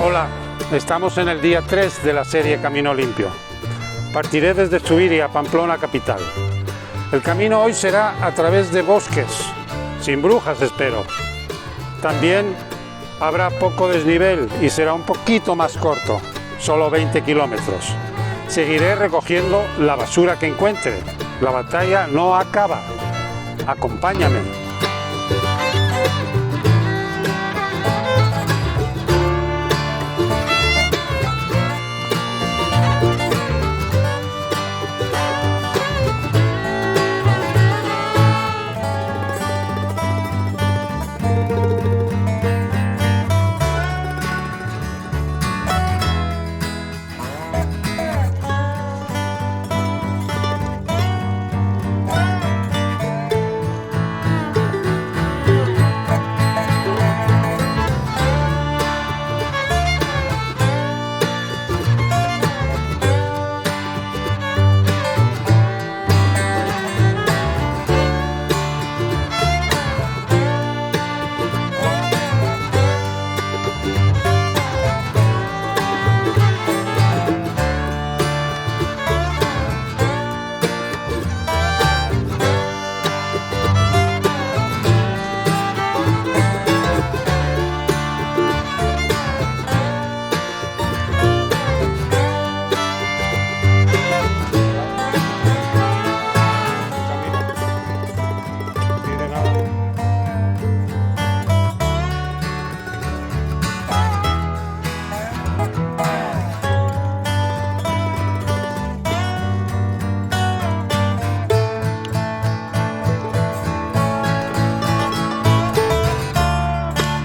Hola, estamos en el día 3 de la serie Camino Limpio. Partiré desde Zubiri a Pamplona capital. El camino hoy será a través de bosques, sin brujas espero. También habrá poco desnivel y será un poquito más corto, solo 20 kilómetros. Seguiré recogiendo la basura que encuentre. La batalla no acaba. Acompáñame.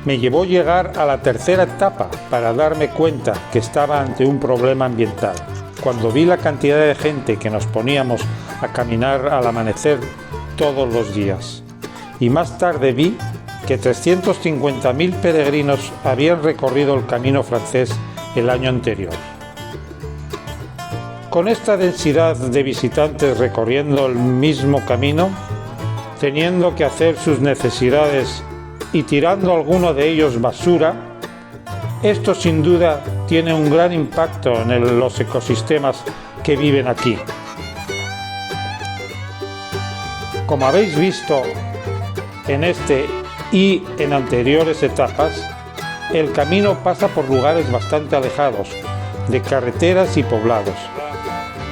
Me llevó llegar a la tercera etapa para darme cuenta que estaba ante un problema ambiental. Cuando vi la cantidad de gente que nos poníamos a caminar al amanecer todos los días. Y más tarde vi que 350.000 peregrinos habían recorrido el camino francés el año anterior. Con esta densidad de visitantes recorriendo el mismo camino, teniendo que hacer sus necesidades y tirando alguno de ellos basura, esto sin duda tiene un gran impacto en los ecosistemas que viven aquí. Como habéis visto en este y en anteriores etapas, el camino pasa por lugares bastante alejados de carreteras y poblados,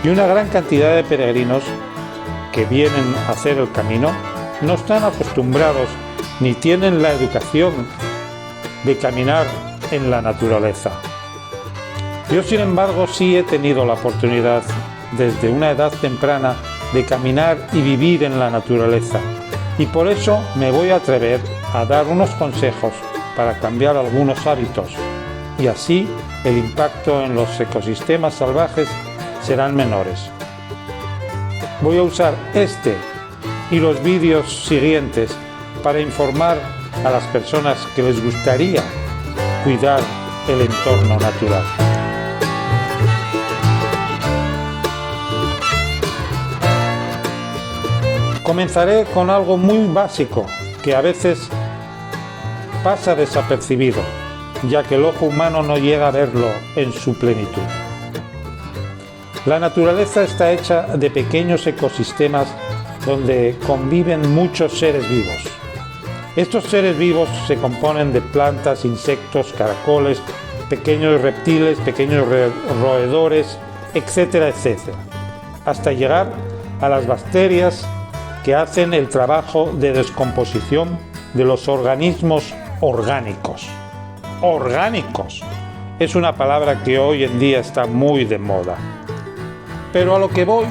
y una gran cantidad de peregrinos que vienen a hacer el camino no están acostumbrados ni tienen la educación de caminar en la naturaleza. Yo, sin embargo, sí he tenido la oportunidad desde una edad temprana de caminar y vivir en la naturaleza, y por eso me voy a atrever a dar unos consejos para cambiar algunos hábitos, y así el impacto en los ecosistemas salvajes serán menores. Voy a usar este y los vídeos siguientes para informar a las personas que les gustaría cuidar el entorno natural. Comenzaré con algo muy básico que a veces pasa desapercibido, ya que el ojo humano no llega a verlo en su plenitud. La naturaleza está hecha de pequeños ecosistemas donde conviven muchos seres vivos. Estos seres vivos se componen de plantas, insectos, caracoles, pequeños reptiles, pequeños roedores, etcétera, etcétera, hasta llegar a las bacterias que hacen el trabajo de descomposición de los organismos orgánicos. Orgánicos es una palabra que hoy en día está muy de moda. Pero a lo que voy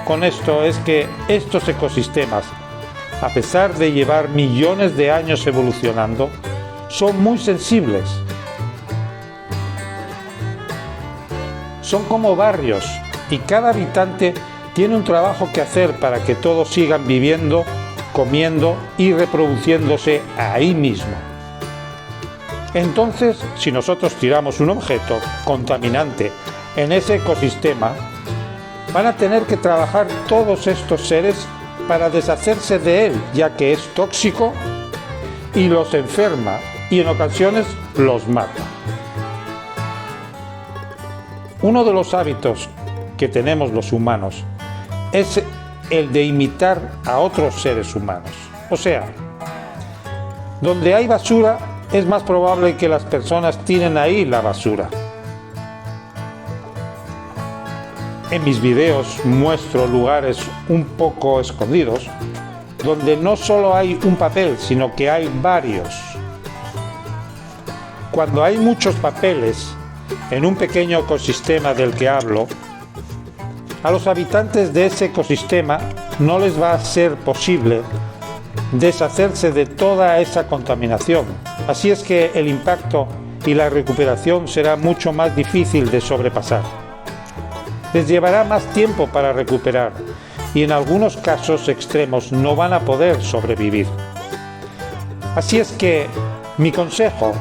con esto es que estos ecosistemas, a pesar de llevar millones de años evolucionando, son muy sensibles. Son como barrios y cada habitante tiene un trabajo que hacer para que todos sigan viviendo, comiendo y reproduciéndose ahí mismo. Entonces, si nosotros tiramos un objeto contaminante en ese ecosistema, van a tener que trabajar todos estos seres para deshacerse de él, ya que es tóxico y los enferma y en ocasiones los mata. Uno de los hábitos que tenemos los humanos es el de imitar a otros seres humanos. O sea, donde hay basura es más probable que las personas tiren ahí la basura. En mis videos muestro lugares un poco escondidos, donde no solo hay un papel, sino que hay varios. Cuando hay muchos papeles en un pequeño ecosistema del que hablo, a los habitantes de ese ecosistema no les va a ser posible deshacerse de toda esa contaminación. Así es que el impacto y la recuperación será mucho más difícil de sobrepasar. Les llevará más tiempo para recuperar y en algunos casos extremos no van a poder sobrevivir. Así es que mi consejo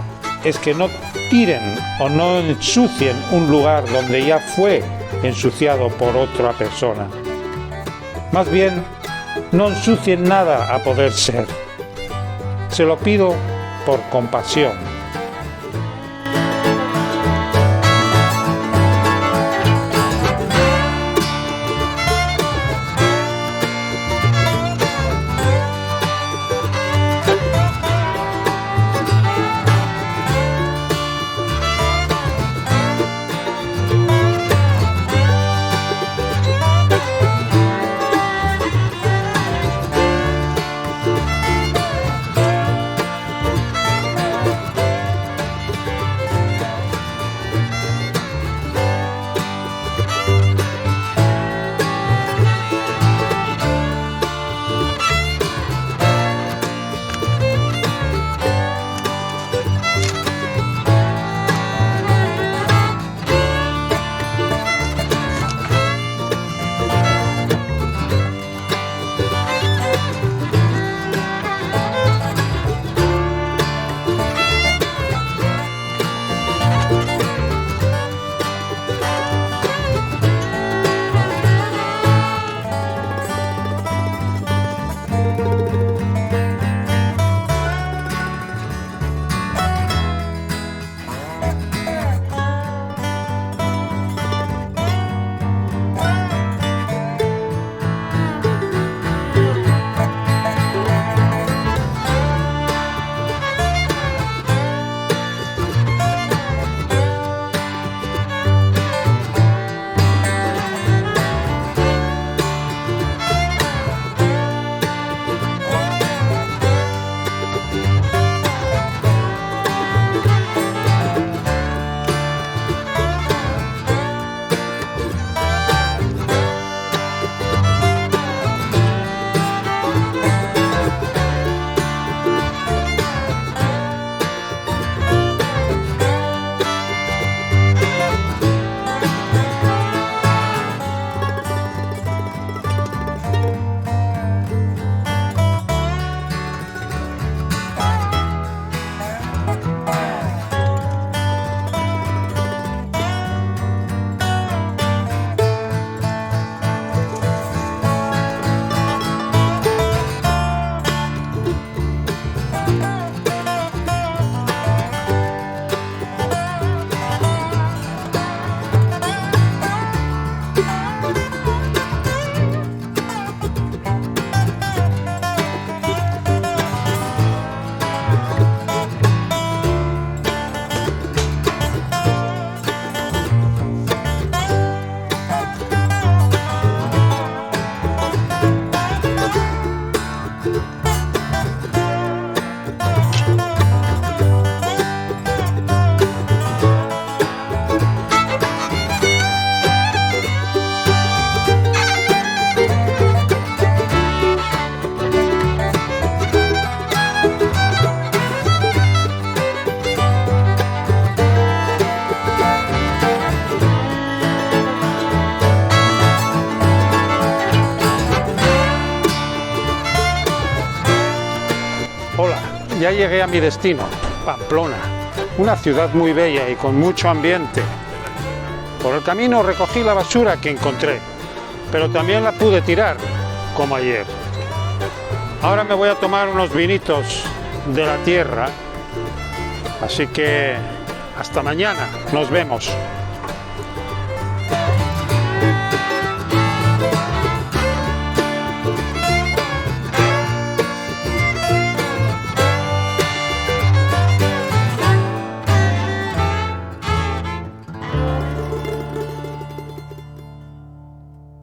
es que no tiren o no ensucien un lugar donde ya fue ensuciado por otra persona. Más bien, no ensucien nada a poder ser. Se lo pido por compasión. Ya llegué a mi destino, Pamplona, una ciudad muy bella y con mucho ambiente. Por el camino recogí la basura que encontré, pero también la pude tirar, como ayer. Ahora me voy a tomar unos vinitos de la tierra, así que hasta mañana, nos vemos.